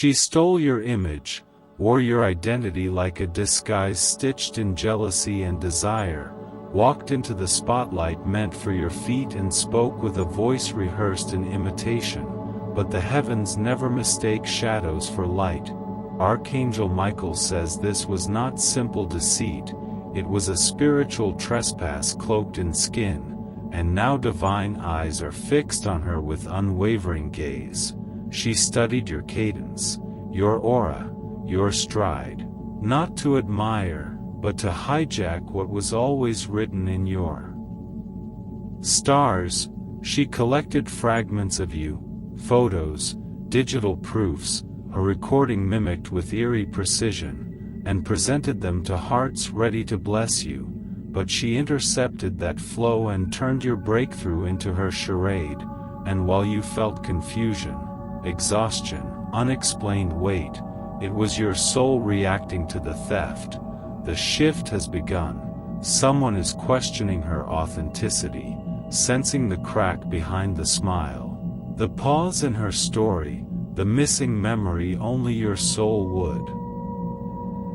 She stole your image, wore your identity like a disguise stitched in jealousy and desire, walked into the spotlight meant for your feet and spoke with a voice rehearsed in imitation, but the heavens never mistake shadows for light. Archangel Michael says this was not simple deceit, it was a spiritual trespass cloaked in skin, and now divine eyes are fixed on her with unwavering gaze. She studied your cadence, your aura, your stride, not to admire, but to hijack what was always written in your stars. She collected fragments of you, photos, digital proofs, a recording mimicked with eerie precision, and presented them to hearts ready to bless you, but she intercepted that flow and turned your breakthrough into her charade, and while you felt confusion, exhaustion, unexplained weight, it was your soul reacting to the theft. The shift has begun. Someone is questioning her authenticity, sensing the crack behind the smile, the pause in her story, the missing memory only your soul would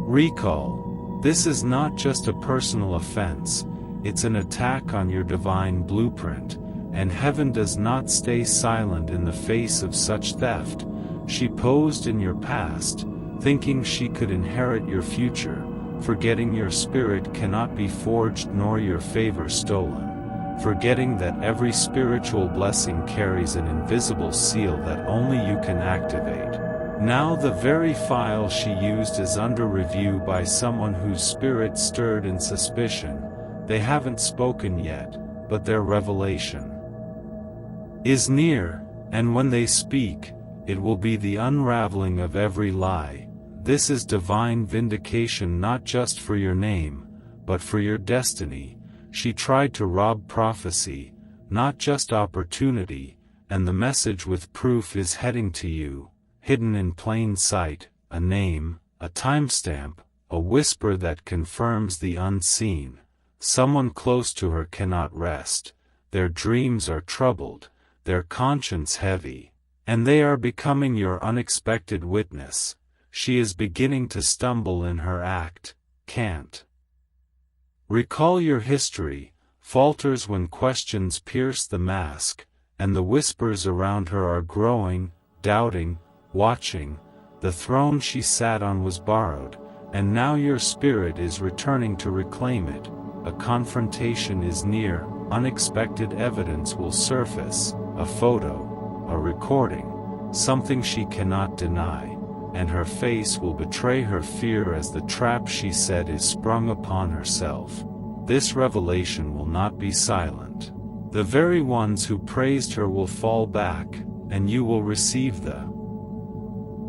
recall. This is not just a personal offense, it's an attack on your divine blueprint, and heaven does not stay silent in the face of such theft. She posed in your past, thinking she could inherit your future, forgetting your spirit cannot be forged nor your favor stolen, forgetting that every spiritual blessing carries an invisible seal that only you can activate. Now the very file she used is under review by someone whose spirit stirred in suspicion. They haven't spoken yet, but their revelation is near, and when they speak, it will be the unraveling of every lie. This is divine vindication not just for your name, but for your destiny. She tried to rob prophecy, not just opportunity, and the message with proof is heading to you, hidden in plain sight, a name, a timestamp, a whisper that confirms the unseen. Someone close to her cannot rest. Their dreams are troubled, their conscience heavy, and they are becoming your unexpected witness. She is beginning to stumble in her act, can't recall your history, falters when questions pierce the mask, and the whispers around her are growing, doubting, watching. The throne she sat on was borrowed, and now your spirit is returning to reclaim it. A confrontation is near, unexpected evidence will surface, a photo, a recording, something she cannot deny, and her face will betray her fear as the trap she set is sprung upon herself. This revelation will not be silent. The very ones who praised her will fall back, and you will receive the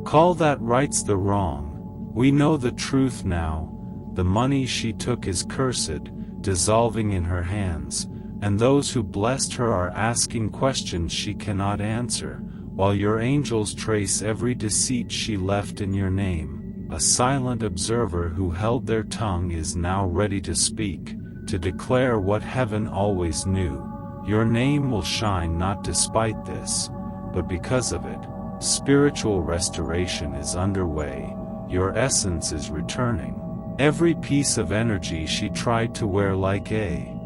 call that rights the wrong. We know the truth now. The money she took is cursed, dissolving in her hands, and those who blessed her are asking questions she cannot answer, while your angels trace every deceit she left in your name. A silent observer who held their tongue is now ready to speak, to declare what heaven always knew. Your name will shine not despite this, but because of it. Spiritual restoration is underway, your essence is returning. Every piece of energy she tried to wear like a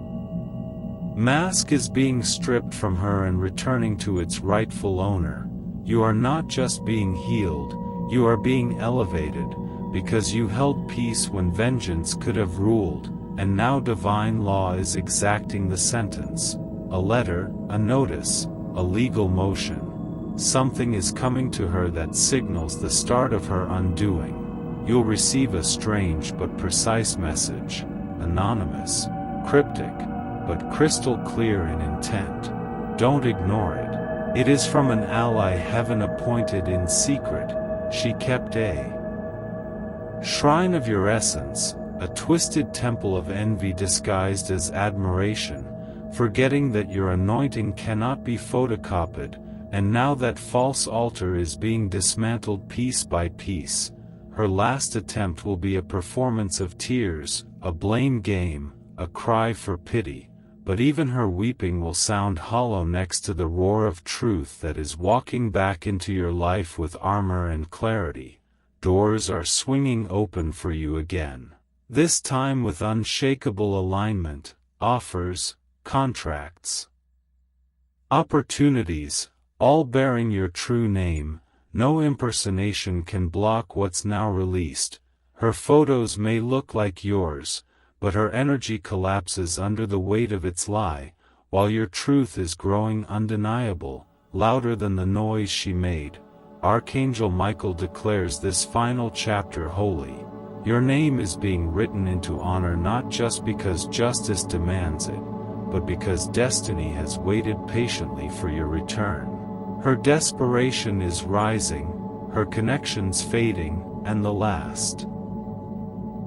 mask is being stripped from her and returning to its rightful owner. You are not just being healed, you are being elevated, because you held peace when vengeance could have ruled, and now divine law is exacting the sentence. A letter, a notice, a legal motion. Something is coming to her that signals the start of her undoing. You'll receive a strange but precise message, anonymous, cryptic, but crystal clear in intent. Don't ignore it. It is from an ally heaven appointed in secret. She kept a shrine of your essence, a twisted temple of envy disguised as admiration, forgetting that your anointing cannot be photocopied. And now that false altar is being dismantled piece by piece. Her last attempt will be a performance of tears, a blame game, a cry for pity. but even her weeping will sound hollow next to the roar of truth that is walking back into your life with armor and clarity. Doors are swinging open for you again. This time with unshakable alignment, offers, contracts, opportunities, all bearing your true name. No impersonation can block what's now released. Her photos may look like yours, but her energy collapses under the weight of its lie, while your truth is growing undeniable, louder than the noise she made. Archangel Michael declares this final chapter holy. Your name is being written into honor not just because justice demands it, but because destiny has waited patiently for your return. Her desperation is rising, her connections fading, and the last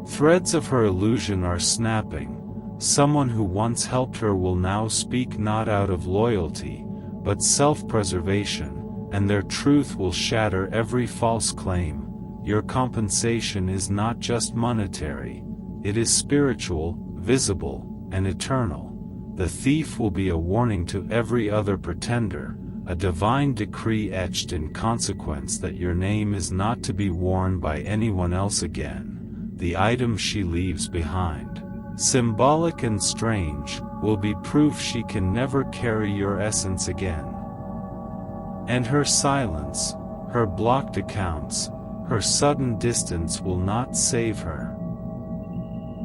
threads of her illusion are snapping. Someone who once helped her will now speak not out of loyalty, but self-preservation, and their truth will shatter every false claim. Your compensation is not just monetary, it is spiritual, visible, and eternal. The thief will be a warning to every other pretender, a divine decree etched in consequence that your name is not to be worn by anyone else again. The items she leaves behind, symbolic and strange, will be proof she can never carry your essence again. And her silence, her blocked accounts, her sudden distance will not save her.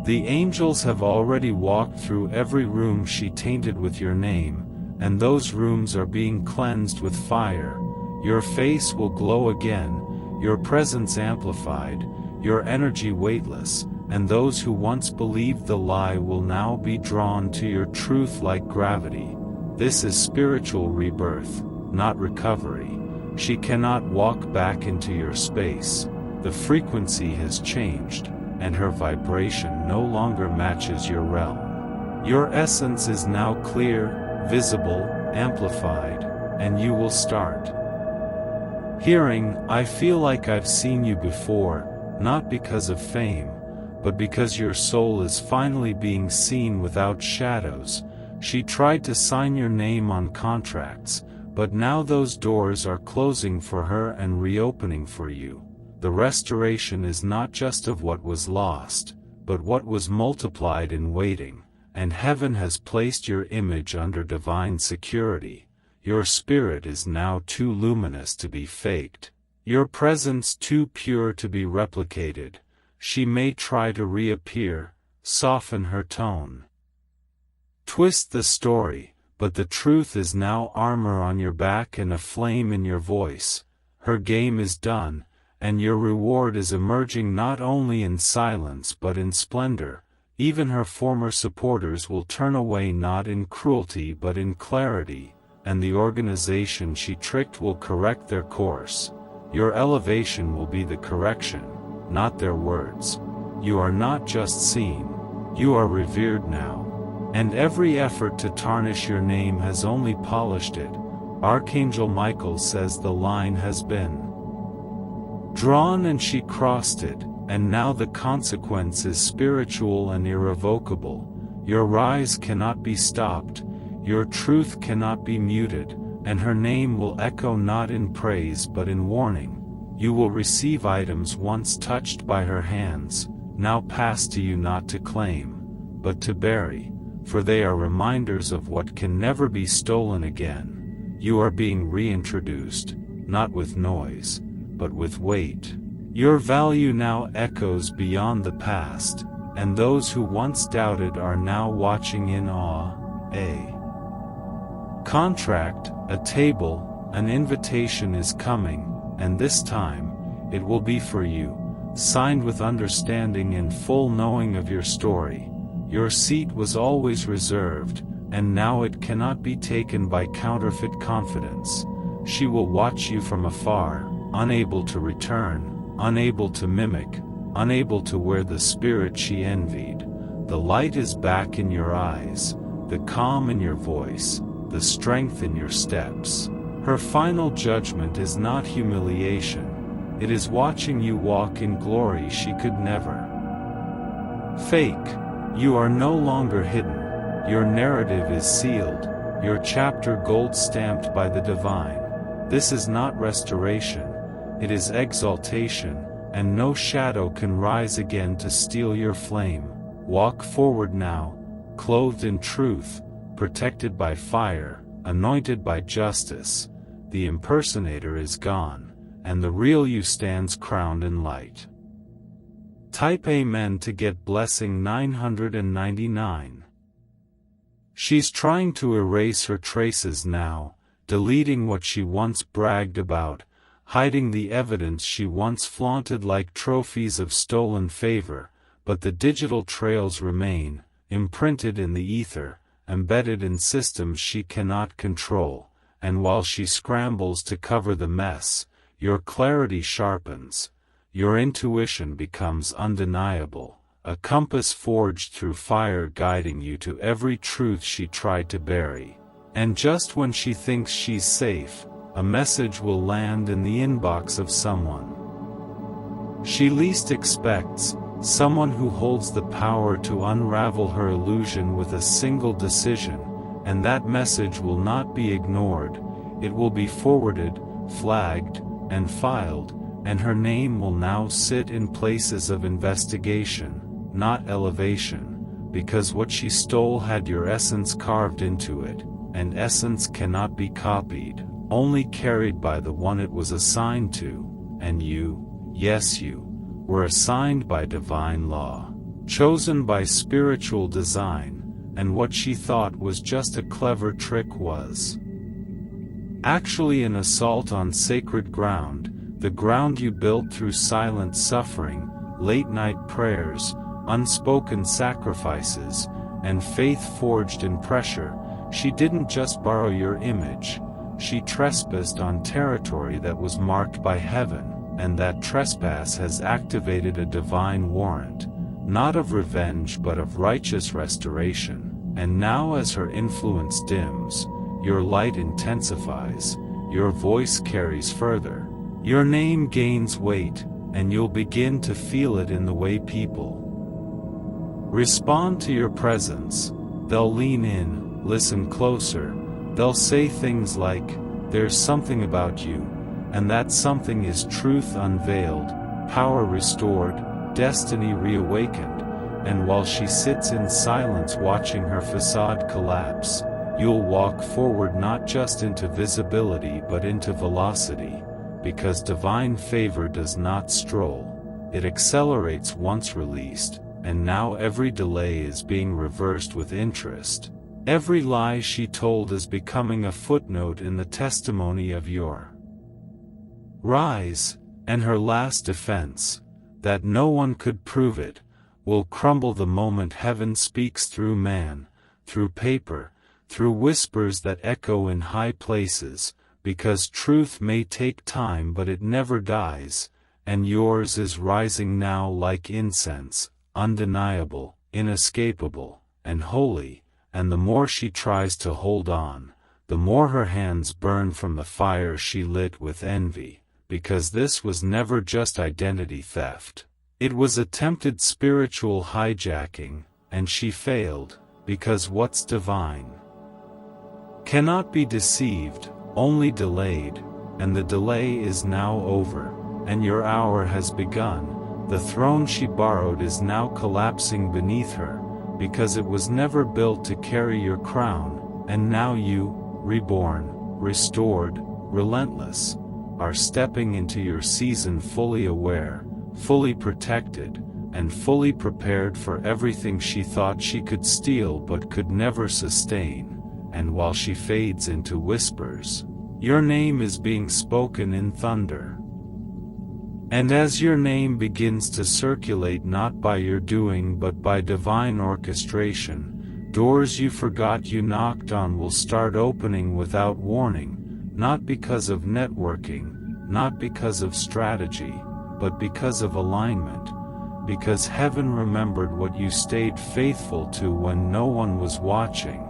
The angels have already walked through every room she tainted with your name, and those rooms are being cleansed with fire. Your face will glow again, your presence amplified, your energy weightless, and those who once believed the lie will now be drawn to your truth like gravity. This is spiritual rebirth, not recovery. She cannot walk back into your space. The frequency has changed, and her vibration no longer matches your realm. Your essence is now clear, visible, amplified, and you will start hearing, "I feel like I've seen you before," not because of fame, but because your soul is finally being seen without shadows. She tried to sign your name on contracts, but now those doors are closing for her and reopening for you. The restoration is not just of what was lost, but what was multiplied in waiting, and heaven has placed your image under divine security. Your spirit is now too luminous to be faked. Your presence too pure to be replicated. She may try to reappear, soften her tone, twist the story, but the truth is now armor on your back and a flame in your voice. Her game is done, and your reward is emerging not only in silence but in splendor. Even her former supporters will turn away not in cruelty but in clarity, and the organization she tricked will correct their course. Your elevation will be the correction, not their words. You are not just seen, you are revered now. And every effort to tarnish your name has only polished it. Archangel Michael says the line has been drawn and she crossed it, and now the consequence is spiritual and irrevocable. Your rise cannot be stopped, your truth cannot be muted, and her name will echo not in praise but in warning. You will receive items once touched by her hands, now passed to you not to claim, but to bury, for they are reminders of what can never be stolen again. You are being reintroduced, not with noise, but with weight. Your value now echoes beyond the past, and those who once doubted are now watching in awe. A contract, a table, an invitation is coming, and this time, it will be for you, signed with understanding and full knowing of your story. Your seat was always reserved, and now it cannot be taken by counterfeit confidence. She will watch you from afar, unable to return, unable to mimic, unable to wear the spirit she envied. The light is back in your eyes, the calm in your voice, the strength in your steps. Her final judgment is not humiliation, it is watching you walk in glory she could never fake. You are no longer hidden, Your narrative is sealed, your chapter gold-stamped by the divine. This is not restoration, it is exaltation, and no shadow can rise again to steal your flame. Walk forward now, clothed in truth, protected by fire, anointed by justice. The impersonator is gone, and the real you stands crowned in light. Type Amen to get blessing 999. She's trying to erase her traces now, deleting what she once bragged about, hiding the evidence she once flaunted like trophies of stolen favor, but the digital trails remain, imprinted in the ether, embedded in systems she cannot control, and while she scrambles to cover the mess, your clarity sharpens, your intuition becomes undeniable, a compass forged through fire guiding you to every truth she tried to bury. And just when she thinks she's safe, a message will land in the inbox of someone she least expects, someone who holds the power to unravel her illusion with a single decision, and that message will not be ignored, it will be forwarded, flagged, and filed, and her name will now sit in places of investigation, not elevation, because what she stole had your essence carved into it, and essence cannot be copied, only carried by the one it was assigned to, and you, yes you, were assigned by divine law, chosen by spiritual design, and what she thought was just a clever trick was actually an assault on sacred ground, the ground you built through silent suffering, late-night prayers, unspoken sacrifices, and faith forged in pressure. She didn't just borrow your image, she trespassed on territory that was marked by heaven, and that trespass has activated a divine warrant, not of revenge but of righteous restoration. And now as her influence dims, your light intensifies, your voice carries further, your name gains weight, and you'll begin to feel it in the way people respond to your presence. They'll lean in, listen closer, they'll say things like, "There's something about you," and that something is truth unveiled, power restored, destiny reawakened. And while she sits in silence watching her facade collapse, you'll walk forward not just into visibility but into velocity, because divine favor does not stroll, it accelerates once released, and now every delay is being reversed with interest. Every lie she told is becoming a footnote in the testimony of your rise, and her last defense, that no one could prove it, will crumble the moment heaven speaks through man, through paper, through whispers that echo in high places, because truth may take time but it never dies, and yours is rising now like incense, undeniable, inescapable, and holy, and the more she tries to hold on, the more her hands burn from the fire she lit with envy, because this was never just identity theft. It was attempted spiritual hijacking, and she failed, because what's divine cannot be deceived, only delayed, and the delay is now over, and your hour has begun. The throne she borrowed is now collapsing beneath her, because it was never built to carry your crown, and now you, reborn, restored, relentless, are stepping into your season fully aware, fully protected, and fully prepared for everything she thought she could steal but could never sustain. And while she fades into whispers, your name is being spoken in thunder. And as your name begins to circulate not by your doing but by divine orchestration, doors you forgot you knocked on will start opening without warning, not because of networking, not because of strategy, but because of alignment, because heaven remembered what you stayed faithful to when no one was watching,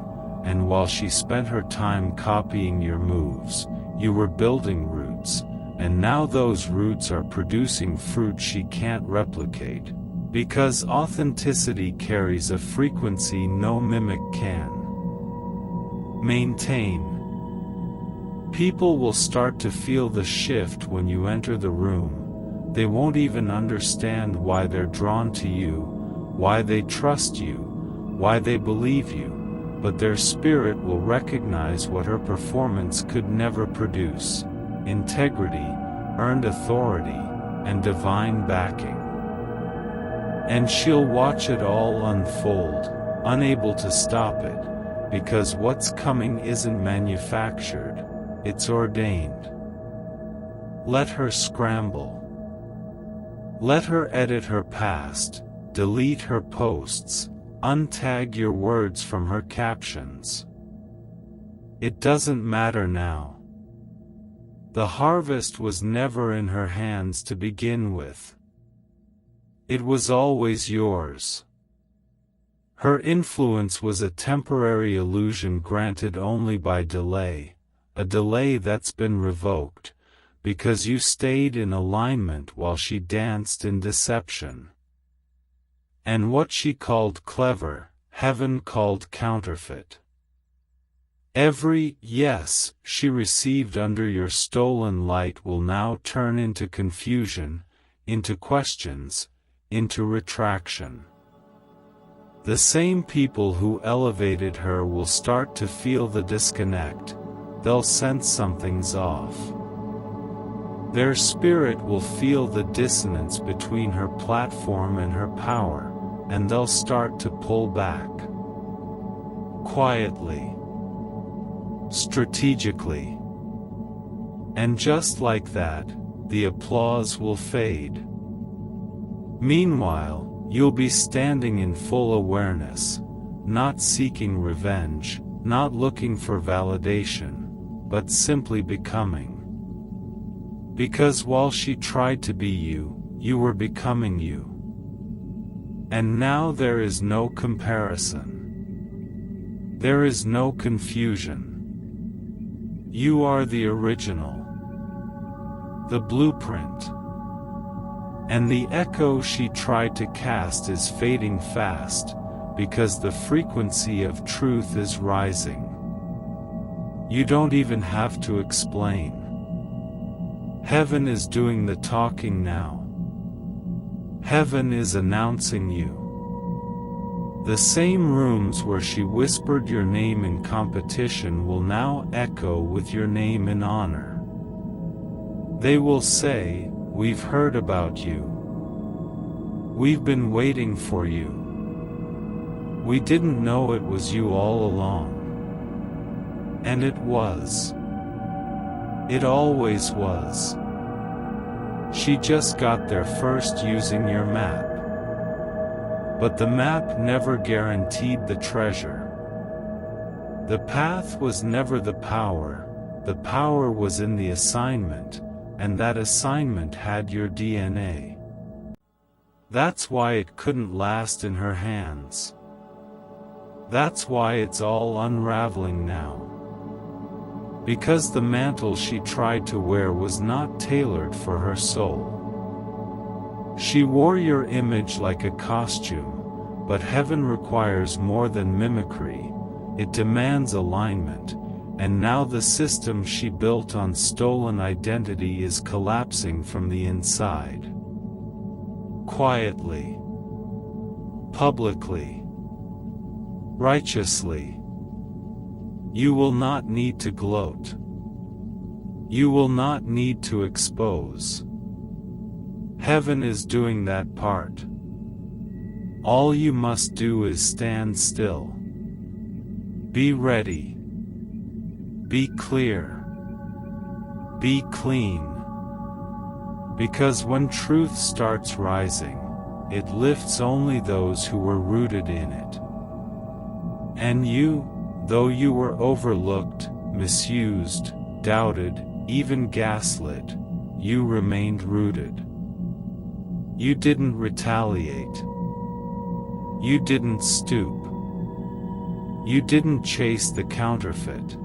and while she spent her time copying your moves, you were building roots, and now those roots are producing fruit she can't replicate. Because authenticity carries a frequency no mimic can maintain. People will start to feel the shift when you enter the room. They won't even understand why they're drawn to you, why they trust you, why they believe you, but their spirit will recognize what her performance could never produce: integrity, earned authority, and divine backing. And she'll watch it all unfold, unable to stop it, because what's coming isn't manufactured, it's ordained. Let her scramble. Let her edit her past, delete her posts, untag your words from her captions. It doesn't matter now. The harvest was never in her hands to begin with. It was always yours. Her influence was a temporary illusion granted only by delay, a delay that's been revoked, because you stayed in alignment while she danced in deception. And what she called clever, heaven called counterfeit. Every yes she received under your stolen light will now turn into confusion, into questions, into retraction. The same people who elevated her will start to feel the disconnect. They'll sense something's off. Their spirit will feel the dissonance between her platform and her power, and they'll start to pull back. Quietly. Strategically. And just like that, the applause will fade. Meanwhile, you'll be standing in full awareness, not seeking revenge, not looking for validation, but simply becoming. Because while she tried to be you, you were becoming you. And now there is no comparison. There is no confusion. You are the original. The blueprint. And the echo she tried to cast is fading fast, because the frequency of truth is rising. You don't even have to explain. Heaven is doing the talking now. Heaven is announcing you. The same rooms where she whispered your name in competition will now echo with your name in honor. They will say, "We've heard about you. We've been waiting for you. We didn't know it was you all along." And it was. It always was. She just got there first using your map. But the map never guaranteed the treasure. The path was never the power was in the assignment, and that assignment had your DNA. That's why it couldn't last in her hands. That's why it's all unraveling now. Because the mantle she tried to wear was not tailored for her soul. She wore your image like a costume, but heaven requires more than mimicry, it demands alignment, and now the system she built on stolen identity is collapsing from the inside. Quietly. Publicly. Righteously. You will not need to gloat. You will not need to expose. Heaven is doing that part. All you must do is stand still. Be ready. Be clear. Be clean. Because when truth starts rising, it lifts only those who were rooted in it. And you, though you were overlooked, misused, doubted, even gaslit, you remained rooted. You didn't retaliate. You didn't stoop. You didn't chase the counterfeit.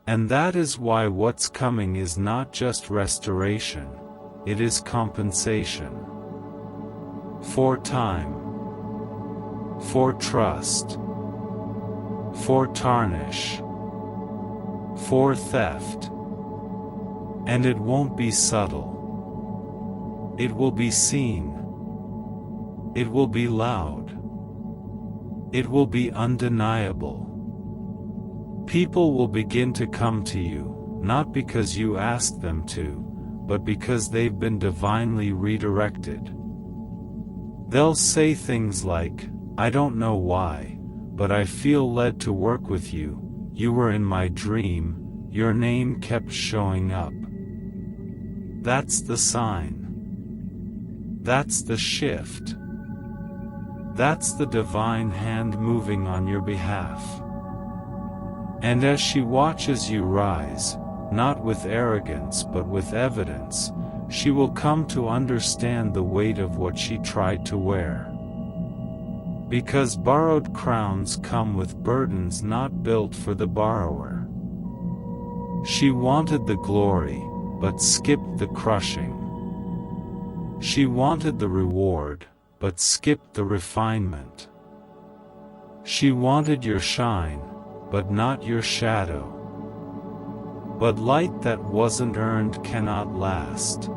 And that is why what's coming is not just restoration, it is compensation. for time, for trust, for tarnish, for theft. And it won't be subtle. It will be seen. It will be loud. It will be undeniable. People will begin to come to you, not because you asked them to, but because they've been divinely redirected. They'll say things like, "I don't know why, but I feel led to work with you. You were in my dream, your name kept showing up." That's the sign. That's the shift. That's the divine hand moving on your behalf. And as she watches you rise, not with arrogance but with evidence, she will come to understand the weight of what she tried to wear. Because borrowed crowns come with burdens not built for the borrower. She wanted the glory, but skipped the crushing. She wanted the reward, but skipped the refinement. She wanted your shine, but not your shadow. But light that wasn't earned cannot last.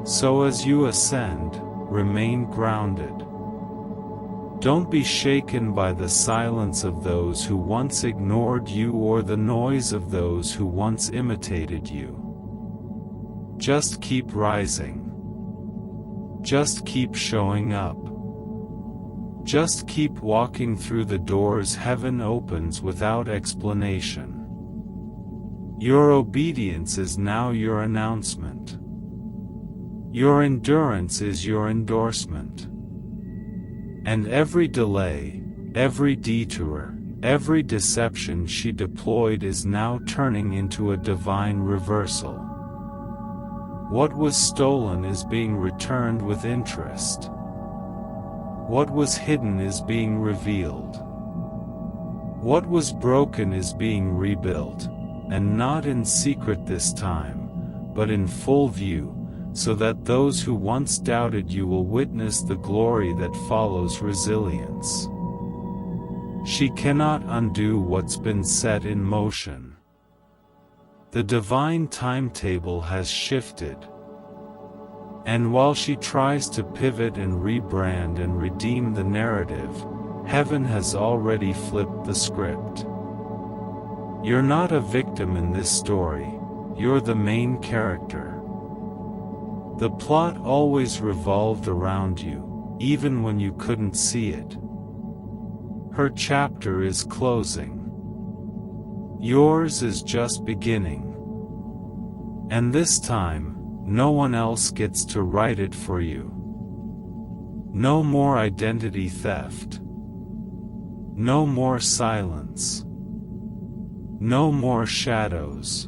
So as you ascend, remain grounded. Don't be shaken by the silence of those who once ignored you or the noise of those who once imitated you. Just keep rising. Just keep showing up. Just keep walking through the doors heaven opens without explanation. Your obedience is now your announcement. Your endurance is your endorsement. And every delay, every detour, every deception she deployed is now turning into a divine reversal. What was stolen is being returned with interest. What was hidden is being revealed. What was broken is being rebuilt, and not in secret this time, but in full view, so that those who once doubted you will witness the glory that follows resilience. She cannot undo what's been set in motion. The divine timetable has shifted. And while she tries to pivot and rebrand and redeem the narrative, heaven has already flipped the script. You're not a victim in this story, you're the main character. The plot always revolved around you, even when you couldn't see it. Her chapter is closing. Yours is just beginning. And this time, no one else gets to write it for you. No more identity theft. No more silence. No more shadows.